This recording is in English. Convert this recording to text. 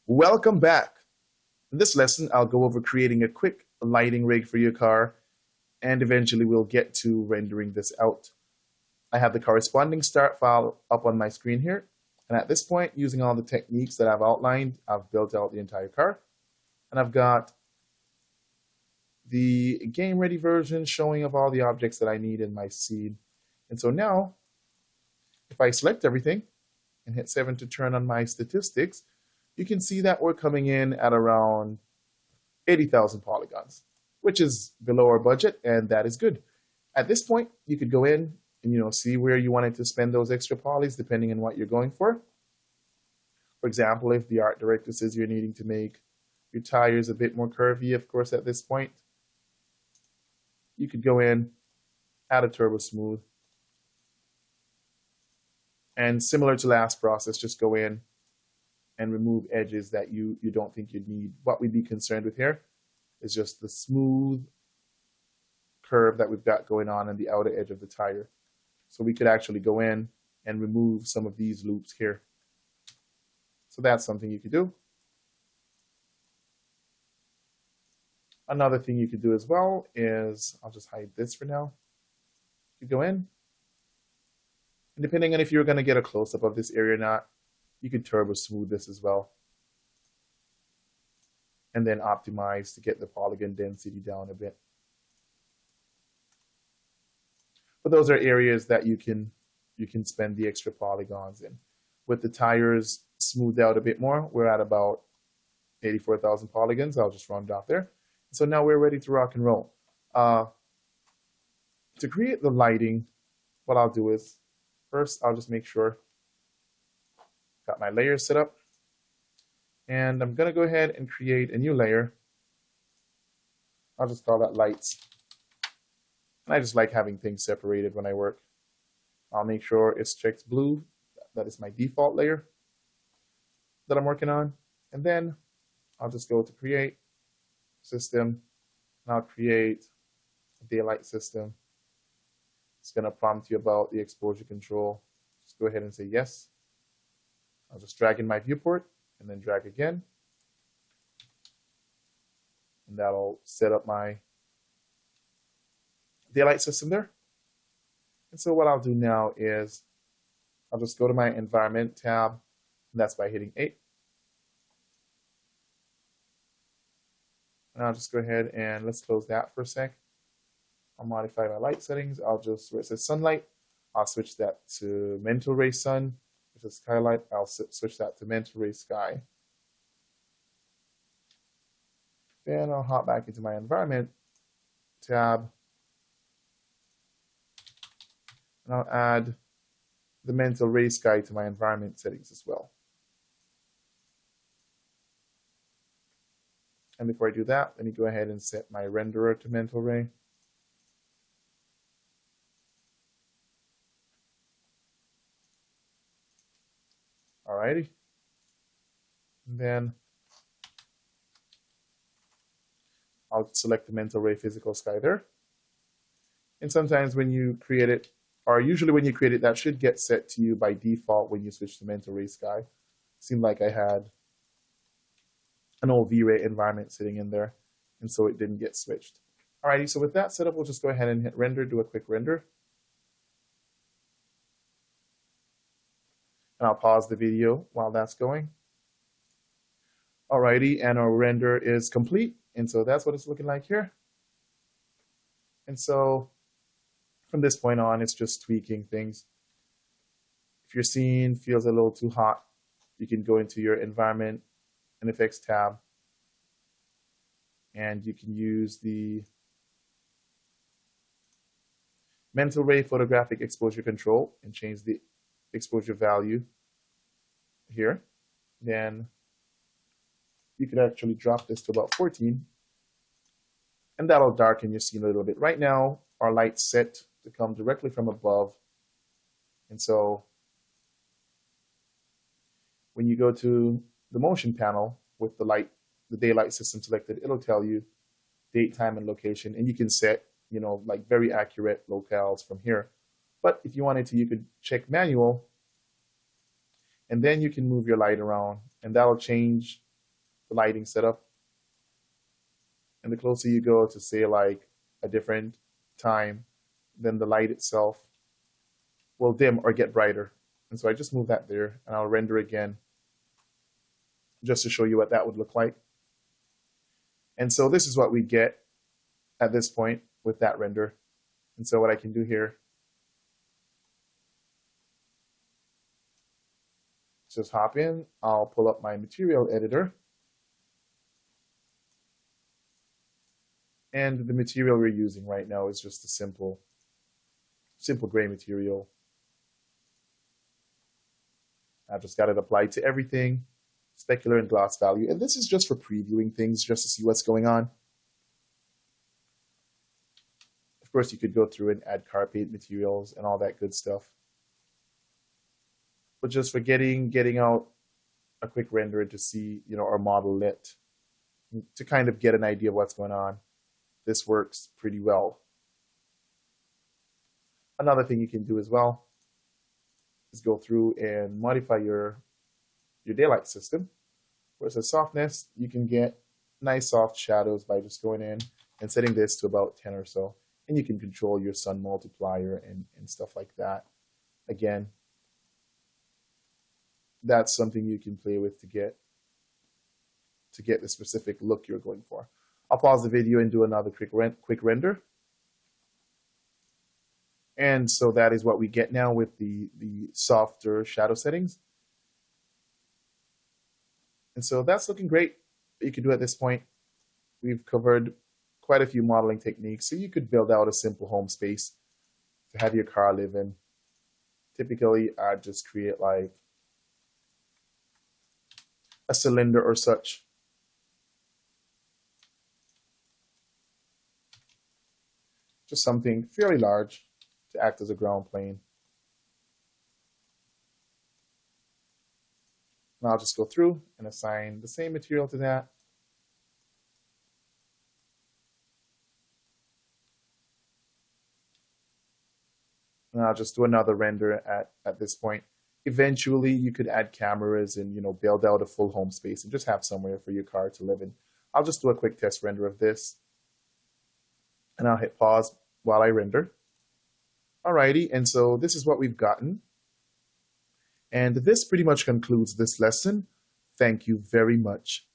Welcome back. In this lesson, I'll go over creating a quick lighting rig for your car, and eventually we'll get to rendering this out. I have the corresponding start file up on my screen here, and at this point, using all the techniques that I've outlined, I've built out the entire car, and I've got the game ready version showing of all the objects that I need in my scene. And so now, if I select everything and hit 7 to turn on my statistics, you can see that we're coming in at around 80,000 polygons, which is below our budget, and that is good. At this point, you could go in and see where you wanted to spend those extra polys depending on what you're going for. For example, if the art director says you're needing to make your tires a bit more curvy, of course, at this point, you could go in, add a turbo smooth, and similar to last process, just go in and remove edges that you don't think you'd need. What we'd be concerned with here is just the smooth curve that we've got going on the outer edge of the tire. So we could actually go in and remove some of these loops here. So that's something you could do. Another thing you could do as well is, I'll just hide this for now. You go in, and depending on if you're going to get a close-up of this area or not, you could turbo smooth this as well. And then optimize to get the polygon density down a bit. But those are areas that you can spend the extra polygons in. With the tires smoothed out a bit more, we're at about 84,000 polygons. I'll just round off there. So now we're ready to rock and roll. To create the lighting, what I'll do is, first I'll just make sure got my layers set up, and I'm going to go ahead and create a new layer. I'll just call that lights. And I just like having things separated when I work. I'll make sure it's checked blue. That is my default layer that I'm working on. And then I'll just go to create system, and I'll create a daylight system. It's going to prompt you about the exposure control. Just go ahead and say yes. I'll just drag in my viewport and then drag again. And that'll set up my daylight system there. And so what I'll do now is I'll just go to my environment tab, and that's by hitting 8. And I'll just go ahead and let's close that for a sec. I'll modify my light settings. I'll just, where it says sunlight, I'll switch that to mental ray sun. Which is skylight, I'll switch that to mental ray sky. Then I'll hop back into my environment tab, and I'll add the mental ray sky to my environment settings as well. And before I do that, let me go ahead and set my renderer to mental ray. Alrighty. And then I'll select the mental ray physical sky there. And sometimes when you create it, or usually when you create it, that should get set to you by default when you switch to mental ray sky. Seemed like I had an old V-Ray environment sitting in there, and so it didn't get switched. Alrighty, so with that set up, we'll just go ahead and hit render, do a quick render. And I'll pause the video while that's going. Alrighty, and our render is complete, and so that's what it's looking like here. And so from this point on, it's just tweaking things. If your scene feels a little too hot, you can go into your environment and effects tab, and you can use the mental ray photographic exposure control and change the exposure value here. Then you could actually drop this to about 14, and that'll darken your scene a little bit. Right now, our light's set to come directly from above, and so when you go to the motion panel with the daylight system selected, it'll tell you date, time, and location, and you can set, like very accurate locales from here. But if you wanted to, you could check manual, and then you can move your light around, and that'll change the lighting setup. And the closer you go to, say, like a different time, then the light itself will dim or get brighter. And so I just move that there, and I'll render again just to show you what that would look like. And so this is what we get at this point with that render. And so what I can do here is just hop in. I'll pull up my material editor. And the material we're using right now is just a simple gray material. I've just got it applied to everything, specular and gloss value. And this is just for previewing things, just to see what's going on. Of course, you could go through and add car paint materials and all that good stuff. But just for getting out a quick render to see, our model lit, to kind of get an idea of what's going on, this works pretty well. Another thing you can do as well is go through and modify your daylight system. Where it says softness, you can get nice soft shadows by just going in and setting this to about 10 or so. And you can control your sun multiplier and stuff like that. Again, that's something you can play with to get the specific look you're going for. I'll pause the video and do another quick render. And so that is what we get now with the softer shadow settings. And so that's looking great. You can do at this point. We've covered quite a few modeling techniques. So you could build out a simple home space to have your car live in. Typically, I'd just create like a cylinder or such. Just something fairly large to act as a ground plane. And I'll just go through and assign the same material to that. And I'll just do another render at this point. Eventually, you could add cameras and build out a full home space and just have somewhere for your car to live in. I'll just do a quick test render of this. And I'll hit pause while I render. Alrighty, and so this is what we've gotten. And this pretty much concludes this lesson. Thank you very much.